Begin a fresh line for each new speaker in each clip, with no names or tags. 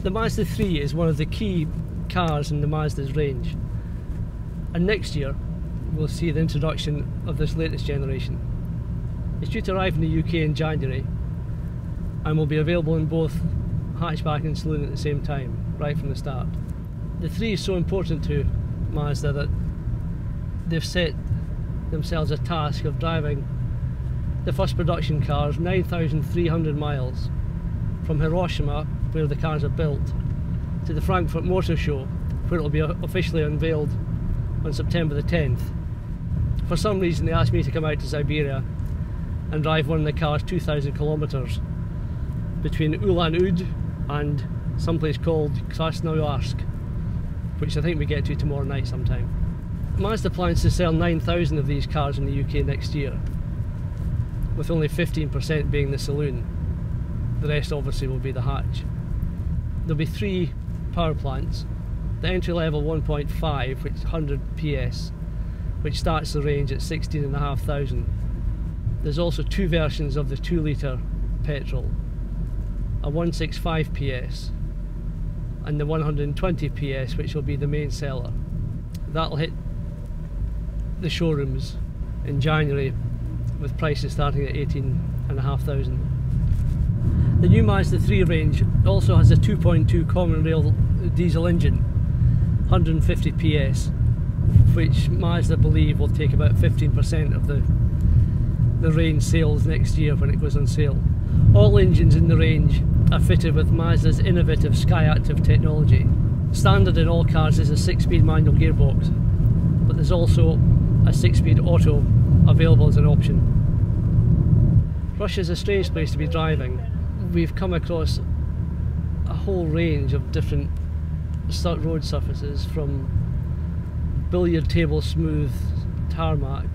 The Mazda 3 is one of the key cars in the Mazda's range, and next year we'll see the introduction of this latest generation. It's due to arrive in the UK in January and will be available in both hatchback and saloon at the same time, right from the start. The 3 is so important to Mazda that they've set themselves a task of driving the first production cars 9,300 miles from Hiroshima, where the cars are built, to the Frankfurt Motor Show, where it will be officially unveiled on September the 10th. For some reason they asked me to come out to Siberia and drive one of the cars 2,000 kilometres between Ulan-Ude and someplace called Krasnoyarsk, which I think we get to tomorrow night sometime. Mazda plans to sell 9,000 of these cars in the UK next year, with only 15% being the saloon. The rest obviously will be the hatch. There'll be 3 power plants. The entry level 1.5, which is 100 PS, which starts the range at 16,500. There's also 2 versions of the 2 litre petrol, a 165 PS and the 120 PS, which will be the main seller. That'll hit the showrooms in January with prices starting at 18,500. The new Mazda 3 range also has a 2.2 common rail diesel engine, 150 PS, which Mazda believe will take about 15% of the range sales next year when it goes on sale. All engines in the range are fitted with Mazda's innovative SkyActiv technology. Standard in all cars is a 6-speed manual gearbox, but there's also a 6-speed auto available as an option. Russia's a strange place to be driving. We've come across a whole range of different road surfaces, from billiard table smooth tarmac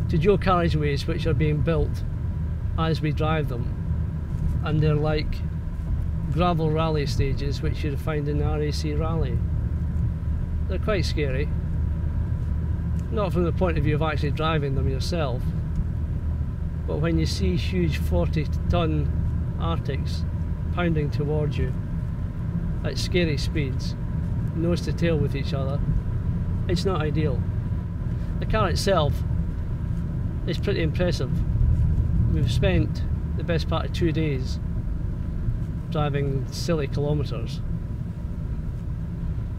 to dual carriageways which are being built as we drive them, and they're like gravel rally stages which you'd find in the RAC rally. They're quite scary, not from the point of view of actually driving them yourself, but when you see huge 40-ton Arctics pounding towards you at scary speeds, nose to tail with each other, it's not ideal. The car itself is pretty impressive. We've spent the best part of 2 days driving silly kilometres,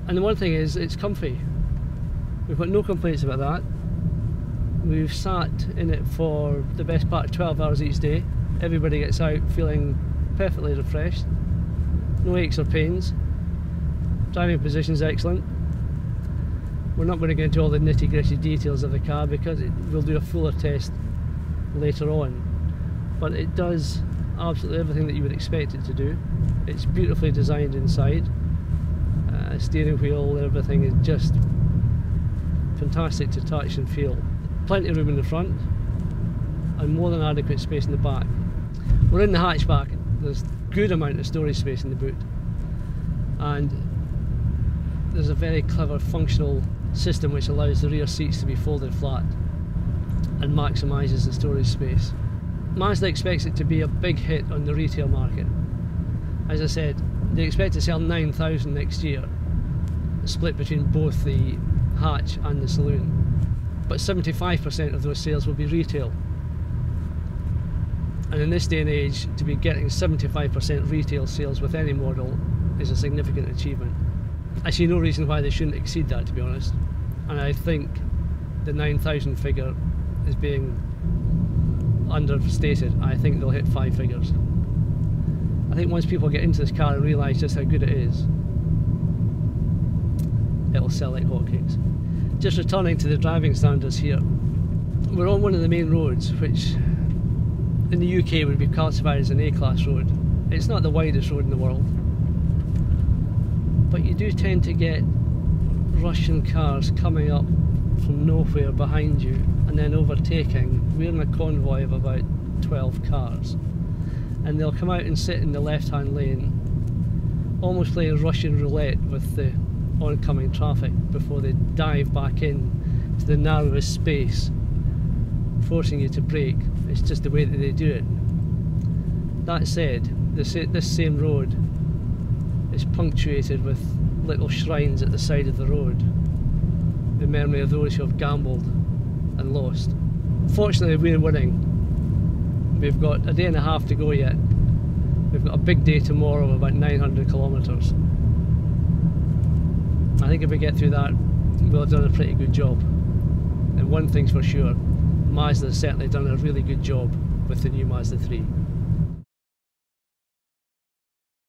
and the one thing is, it's comfy. We've got no complaints about that. We've sat in it for the best part of 12 hours each day. Everybody gets out feeling perfectly refreshed, no aches or pains. Driving position's excellent. We're not going to get into all the nitty-gritty details of the car because we'll do a fuller test later on, but it does absolutely everything that you would expect it to do. It's beautifully designed inside. Steering wheel, everything is just fantastic to touch and feel. Plenty of room in the front and more than adequate space in the back. We're in the hatchback. There's a good amount of storage space in the boot, and there's a very clever functional system which allows the rear seats to be folded flat and maximises the storage space. Mazda expects it to be a big hit on the retail market. As I said, they expect to sell 9,000 next year, split between both the hatch and the saloon, but 75% of those sales will be retail. And in this day and age, to be getting 75% retail sales with any model is a significant achievement. I see no reason why they shouldn't exceed that, to be honest, and I think the 9,000 figure is being understated. I think they'll hit 5 figures. I think once people get into this car and realise just how good it is, it'll sell like hotcakes. Just returning to the driving standards here, we're on one of the main roads which in the UK would be classified as an A-class road. It's not the widest road in the world, but you do tend to get Russian cars coming up from nowhere behind you and then overtaking. We're in a convoy of about 12 cars, and they'll come out and sit in the left-hand lane, almost playing Russian roulette with the oncoming traffic before they dive back in to the narrowest space, forcing you to brake. It's just the way that they do it. That said, this same road is punctuated with little shrines at the side of the road in memory of those who have gambled and lost. Fortunately, we're winning. We've got a day and a half to go yet. We've got a big day tomorrow of about 900 kilometres. I think if we get through that, we'll have done a pretty good job. And one thing's for sure, Mazda has certainly done a really good job with the new Mazda 3.